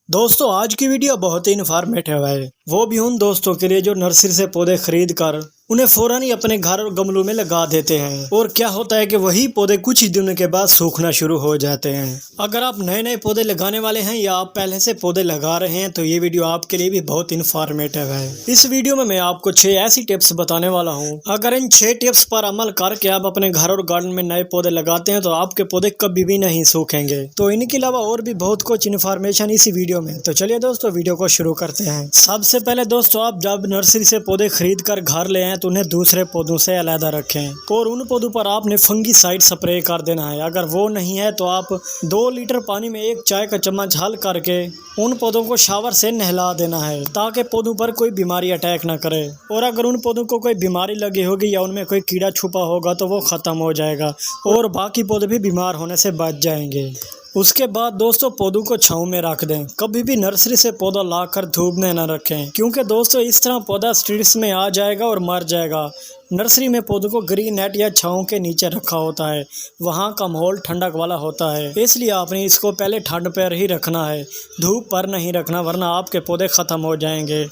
दोस्तों आज की वीडियो बहुत ही इन्फॉर्मेटिव है। वो भी उन दोस्तों के लिए जो नर्सरी से पौधे खरीद कर उन्हें फौरन ही अपने घर और गमलों में लगा देते हैं। और क्या होता है कि वही पौधे कुछ ही दिनों के बाद सूखना शुरू हो जाते हैं। अगर आप नए नए पौधे लगाने वाले हैं या आप पहले से पौधे लगा रहे हैं तो ये वीडियो आपके लिए भी बहुत इन्फॉर्मेटिव है। इस वीडियो में मैं आपको 6 ऐसी टिप्स बताने वाला हूँ। अगर इन 6 टिप्स पर अमल करके आप अपने घर और गार्डन में नए पौधे लगाते हैं तो आपके पौधे कभी भी नहीं सूखेंगे। तो इनके अलावा और भी बहुत कुछ इन्फॉर्मेशन इसी वीडियो में। तो चलिए दोस्तों वीडियो को शुरू करते हैं। सबसे पहले दोस्तों आप जब नर्सरी से पौधे खरीद कर घर ले आए तो उन्हें दूसरे पौधों से अलग रखें और उन पौधों पर आपने फंगीसाइड स्प्रे कर देना है। अगर वो नहीं है तो आप 2 लीटर पानी में 1 चाय का चम्मच हल करके उन पौधों को शावर से नहला देना है ताकि पौधों पर कोई बीमारी अटैक ना करे। और अगर उन पौधों को कोई बीमारी लगी होगी या उनमें कोई कीड़ा छुपा होगा तो वो खत्म हो जाएगा और बाकी पौधे भी बीमार होने से बच जाएंगे। उसके बाद दोस्तों पौधों को छांव में रख दें। कभी भी नर्सरी से पौधा लाकर धूप में न रखें क्योंकि दोस्तों इस तरह पौधा स्ट्रेस में आ जाएगा और मर जाएगा। नर्सरी में पौधों को ग्रीन नेट या छांव के नीचे रखा होता है, वहाँ का माहौल ठंडक वाला होता है, इसलिए आपने इसको पहले ठंड पर ही रखना है, धूप पर नहीं रखना वरना आपके पौधे ख़त्म हो जाएंगे।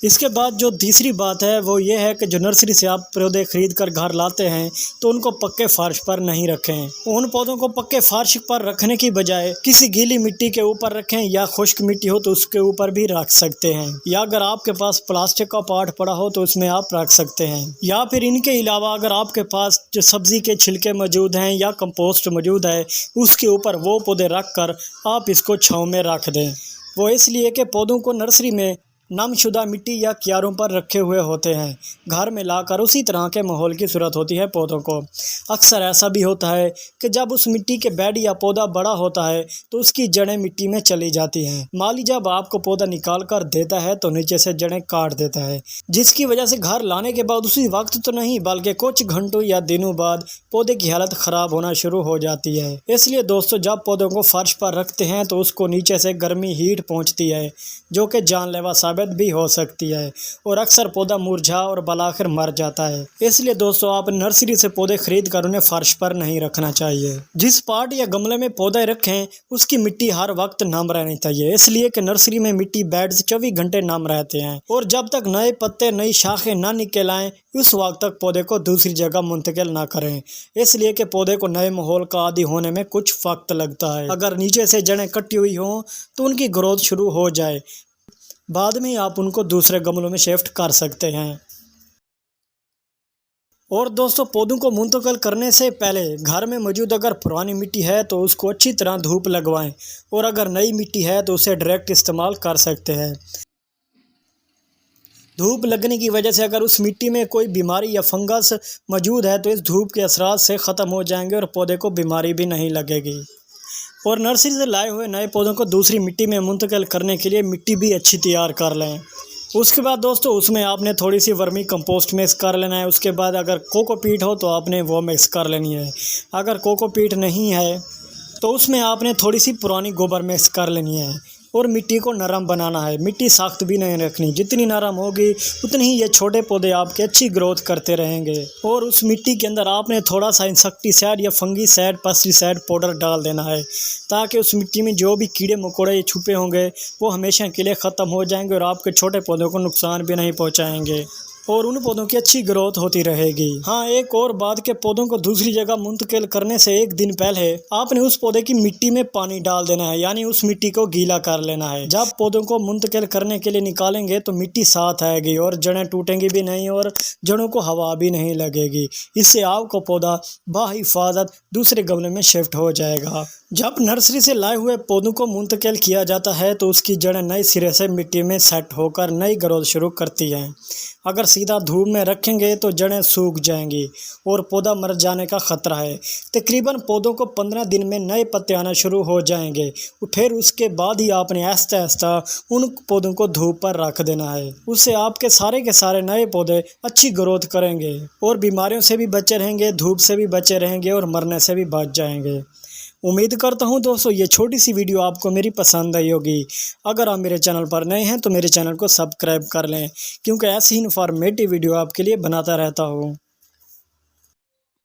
इसके बाद जो तीसरी बात है वो ये है कि जो नर्सरी से आप पौधे खरीद कर घर लाते हैं तो उनको पक्के फर्श पर नहीं रखें। उन पौधों को पक्के फर्श पर रखने की बजाय किसी गीली मिट्टी के ऊपर रखें या खुश्क मिट्टी हो तो उसके ऊपर भी रख सकते हैं, या अगर आपके पास प्लास्टिक का पॉट पड़ा हो तो उसमें आप रख सकते हैं। या फिर इनके अलावा अगर आपके पास जो सब्जी के छिलके मौजूद हैं या कंपोस्ट मौजूद है उसके ऊपर वो पौधे रख कर आप इसको छाँव में रख दें। वो इसलिए कि पौधों को नर्सरी में नमशुदा मिट्टी या क्यारों पर रखे हुए होते हैं, घर में लाकर उसी तरह के माहौल की ज़रूरत होती है पौधों को। अक्सर ऐसा भी होता है कि जब उस मिट्टी के बेड या पौधा बड़ा होता है तो उसकी जड़ें मिट्टी में चली जाती हैं। माली जब आपको पौधा निकाल कर देता है तो नीचे से जड़ें काट देता है, जिसकी वजह से घर लाने के बाद उसी वक्त तो नहीं बल्कि कुछ घंटों या दिनों बाद पौधे की हालत ख़राब होना शुरू हो जाती है। इसलिए दोस्तों जब पौधों को फर्श पर रखते हैं तो उसको नीचे से गर्मी हीट पहुँचती है जो कि जानलेवा साबित भी हो सकती है और अक्सर पौधा मुरझा और बलाखिर मर जाता है। इसलिए दोस्तों आप नर्सरी से पौधे खरीद कर उन्हें फर्श पर नहीं रखना चाहिए। जिस पॉट या गमले में पौधे रखें उसकी मिट्टी हर वक्त नम रहनी चाहिए, इसलिए कि नर्सरी में मिट्टी बेड से 24 घंटे नम रहते हैं और जब तक नए पत्ते नई शाखें ना निकल आएं उस वक्त तक पौधे को दूसरी जगह मुंतकिल ना करें, इसलिए कि पौधे को नए माहौल का आदी होने में कुछ वक्त लगता है। अगर नीचे से जड़ें कटी हुई हों तो उनकी ग्रोथ शुरू हो जाए, बाद में आप उनको दूसरे गमलों में शिफ्ट कर सकते हैं। और दोस्तों पौधों को मुंतकिल करने से पहले घर में मौजूद अगर पुरानी मिट्टी है तो उसको अच्छी तरह धूप लगवाएं और अगर नई मिट्टी है तो उसे डायरेक्ट इस्तेमाल कर सकते हैं। धूप लगने की वजह से अगर उस मिट्टी में कोई बीमारी या फंगस मौजूद है तो इस धूप के असरात से ख़त्म हो जाएंगे और पौधे को बीमारी भी नहीं लगेगी। और नर्सरी से लाए हुए नए पौधों को दूसरी मिट्टी में मुंतकिल करने के लिए मिट्टी भी अच्छी तैयार कर लें। उसके बाद दोस्तों उसमें आपने थोड़ी सी वर्मी कंपोस्ट मिक्स कर लेना है। उसके बाद अगर कोकोपीट हो तो आपने वो मिक्स कर लेनी है। अगर कोकोपीट नहीं है तो उसमें आपने थोड़ी सी पुरानी गोबर मिक्स कर लेनी है और मिट्टी को नरम बनाना है। मिट्टी सख्त भी नहीं रखनी, जितनी नरम होगी उतनी ही ये छोटे पौधे आपके अच्छी ग्रोथ करते रहेंगे। और उस मिट्टी के अंदर आपने थोड़ा सा इंसेक्टिसाइड या फंगीसाइड पेस्टिसाइड पाउडर डाल देना है ताकि उस मिट्टी में जो भी कीड़े मकोड़े छुपे होंगे वो हमेशा के लिए ख़त्म हो जाएंगे और आपके छोटे पौधों को नुकसान भी नहीं पहुँचाएँगे और उन पौधों की अच्छी ग्रोथ होती रहेगी। हाँ एक और बात के पौधों को दूसरी जगह मुंतकिल करने से 1 दिन पहले आपने उस पौधे की मिट्टी में पानी डाल देना है, यानी उस मिट्टी को गीला कर लेना है। जब पौधों को मुंतकिल करने के लिए निकालेंगे तो मिट्टी साथ आएगी और जड़ें टूटेंगी भी नहीं और जड़ों को हवा भी नहीं लगेगी। इससे आपका पौधा बाहिफाजत दूसरे गमले में शिफ्ट हो जाएगा। जब नर्सरी से लाए हुए पौधों को मुंतकिल किया जाता है तो उसकी जड़ें नए सिरे से मिट्टी में सेट होकर नई ग्रोथ शुरू करती हैं। अगर सीधा धूप में रखेंगे तो जड़ें सूख जाएंगी और पौधा मर जाने का ख़तरा है। तकरीबन पौधों को 15 दिन में नए पत्ते आना शुरू हो जाएंगे। फिर उसके बाद ही आपने आहिस्ता आहिस्ता उन पौधों को धूप पर रख देना है। उससे आपके सारे के सारे नए पौधे अच्छी ग्रोथ करेंगे और बीमारियों से भी बचे रहेंगे, धूप से भी बचे रहेंगे और मरने से भी बच जाएंगे। उम्मीद करता हूं दोस्तों ये छोटी सी वीडियो आपको मेरी पसंद आई होगी। अगर आप मेरे चैनल पर नए हैं तो मेरे चैनल को सब्सक्राइब कर लें क्योंकि ऐसी ही इन्फॉर्मेटिव वीडियो आपके लिए बनाता रहता हूं।